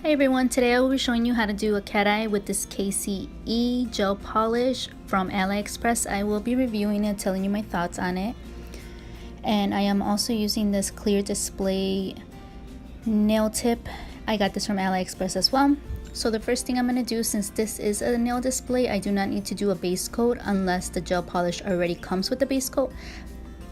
Hi everyone, today I will be showing you how to do a cat eye with this KCE gel polish from AliExpress. I will be reviewing it, telling you my thoughts on it. And I am also using this clear display nail tip. I got this from AliExpress as well. So the first thing I'm going to do, since this is a nail display, I do not need to do a base coat unless the gel polish already comes with the base coat.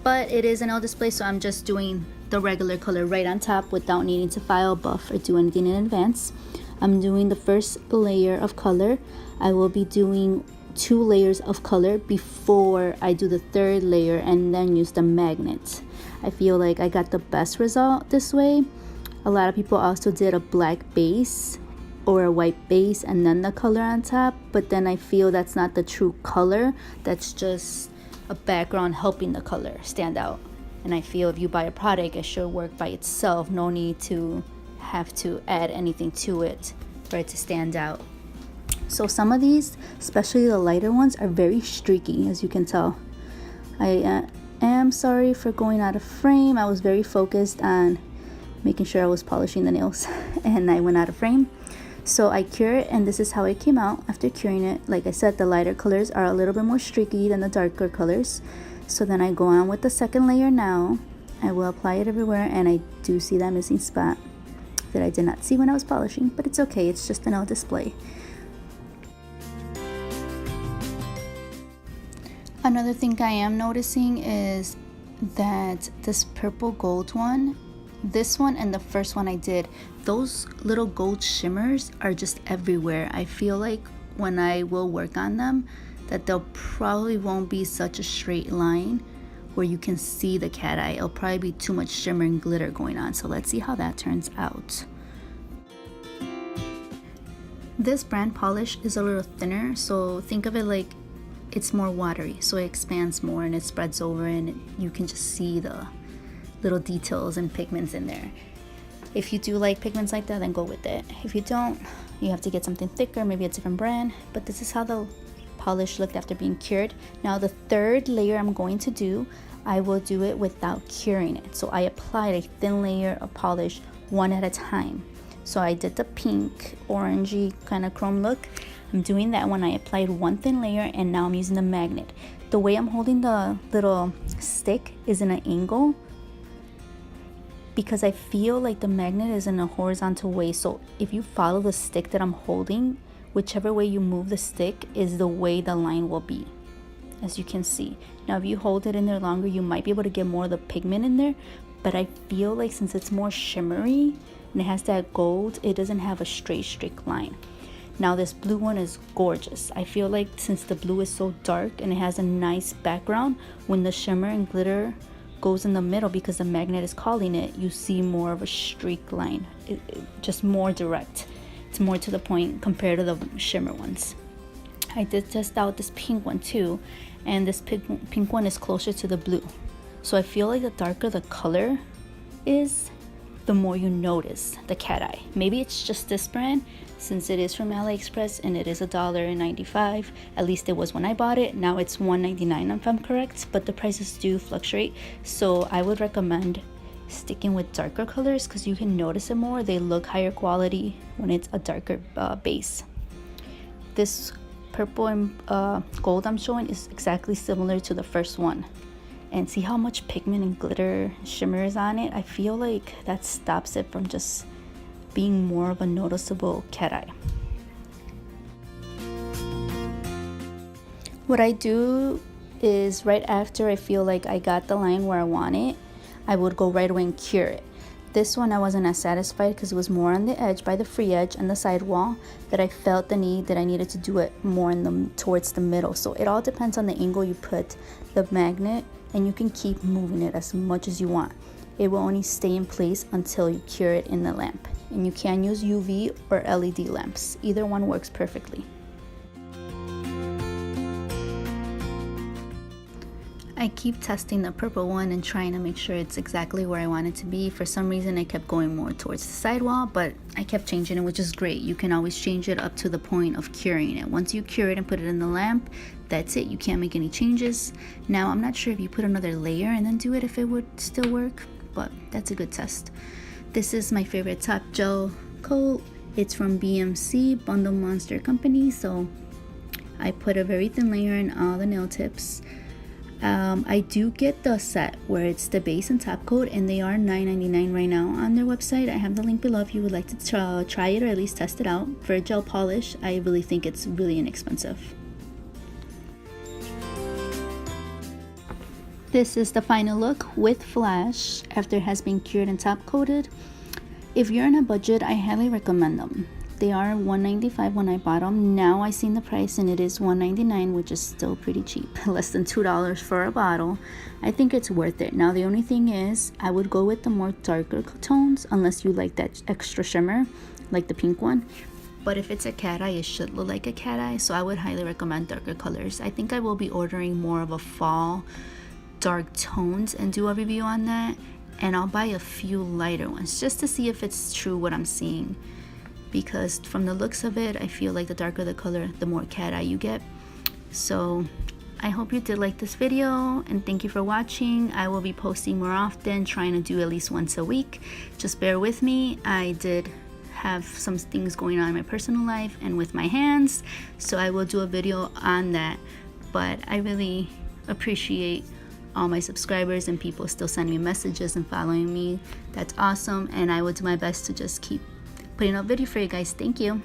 But it is a nail display, so I'm just doing the regular color right on top without needing to file, buff, or do anything in advance. I'm doing the first layer of color. I will be doing 2 layers of color before I do the third layer and then use the magnet. I feel like I got the best result this way. A lot of people also did a black base or a white base and then the color on top, but then I feel that's not the true color. That's just a background helping the color stand out. And I feel if you buy a product, it should work by itself. No need to have to add anything to it for it to stand out. So some of these, especially the lighter ones, are very streaky, as you can tell. I am sorry for going out of frame. I was very focused on making sure I was polishing the nails and I went out of frame. So I cure it, and this is how it came out after curing it. Like I said, the lighter colors are a little bit more streaky than the darker colors. So then I go on with the second layer now. I will apply it everywhere, and I do see that missing spot that I did not see when I was polishing, but it's okay, it's just a nail display. Another thing I am noticing is that this purple gold one, this one and the first one I did, those little gold shimmers are just everywhere. I feel like when I will work on them, that they'll probably won't be such a straight line where you can see the cat eye. It'll probably be too much shimmer and glitter going on. So let's see how that turns out. This brand polish is a little thinner, so think of it like it's more watery, so it expands more and it spreads over, and you can just see the little details and pigments in there. If you do like pigments like that, then go with it. If you don't, you have to get something thicker, maybe a different brand. But this is how the polish looked after being cured. Now the third layer I'm going to do, I will do it without curing it. So I applied a thin layer of polish one at a time. So I did the pink orangey kind of chrome look. I'm doing that when I applied one thin layer, and now I'm using the magnet. The way I'm holding the little stick is in an angle, because I feel like the magnet is in a horizontal way. So if you follow the stick that I'm holding, whichever way you move the stick is the way the line will be, as you can see. Now if you hold it in there longer, you might be able to get more of the pigment in there, but I feel like since it's more shimmery and it has that gold, it doesn't have a straight line. Now this blue one is gorgeous. I feel like since the blue is so dark and it has a nice background, when the shimmer and glitter goes in the middle, because the magnet is calling it, you see more of a streak line. Just more direct. It's more to the point compared to the shimmer ones. I did test out this pink one too, and this pink one is closer to the blue. So I feel like the darker the color is, the more you notice the cat eye. Maybe it's just this brand, since it is from AliExpress and it is $1.95. At least it was when I bought it. Now it's $1.99 if I'm correct, but the prices do fluctuate. So I would recommend sticking with darker colors because you can notice it more. They look higher quality when it's a darker base. This purple and gold I'm showing is exactly similar to the first one. And see how much pigment and glitter shimmer is on it? I feel like that stops it from just being more of a noticeable cat eye. What I do is right after I feel like I got the line where I want it, I would go right away and cure it. This one I wasn't as satisfied because it was more on the edge by the free edge and the sidewall, that I felt the need that I needed to do it more towards the middle. So it all depends on the angle you put the magnet, and you can keep moving it as much as you want. It will only stay in place until you cure it in the lamp. And you can use UV or LED lamps. Either one works perfectly. I keep testing the purple one and trying to make sure it's exactly where I want it to be. For some reason I kept going more towards the sidewall, but I kept changing it, which is great. You can always change it up to the point of curing it. Once you cure it and put it in the lamp, that's it. You can't make any changes. Now I'm not sure if you put another layer and then do it if it would still work, but that's a good test. This is my favorite top gel coat. It's from BMC, Bundle Monster Company. So I put a very thin layer in all the nail tips. I do get the set where it's the base and top coat, and they are $9.99 right now on their website. I have the link below if you would like to try it or at least test it out. For a gel polish, I really think it's really inexpensive. This is the final look with flash after it has been cured and top coated. If you're on a budget, I highly recommend them. They are $1.95 when I bought them. Now I seen the price and it is $1.99, which is still pretty cheap. Less than $2 for a bottle. I think it's worth it. Now the only thing is, I would go with the more darker tones unless you like that extra shimmer, like the pink one. But if it's a cat eye, it should look like a cat eye, so I would highly recommend darker colors. I think I will be ordering more of a fall dark tones and do a review on that. And I'll buy a few lighter ones just to see if it's true what I'm seeing. Because from the looks of it, I feel like the darker the color, the more cat eye you get. So I hope you did like this video, and thank you for watching. I will be posting more often, trying to do at least once a week. Just bear with me. I did have some things going on in my personal life and with my hands, so I will do a video on that. But I really appreciate all my subscribers and people still sending me messages and following me. That's awesome, and I will do my best to just keep putting out video for you guys. Thank you.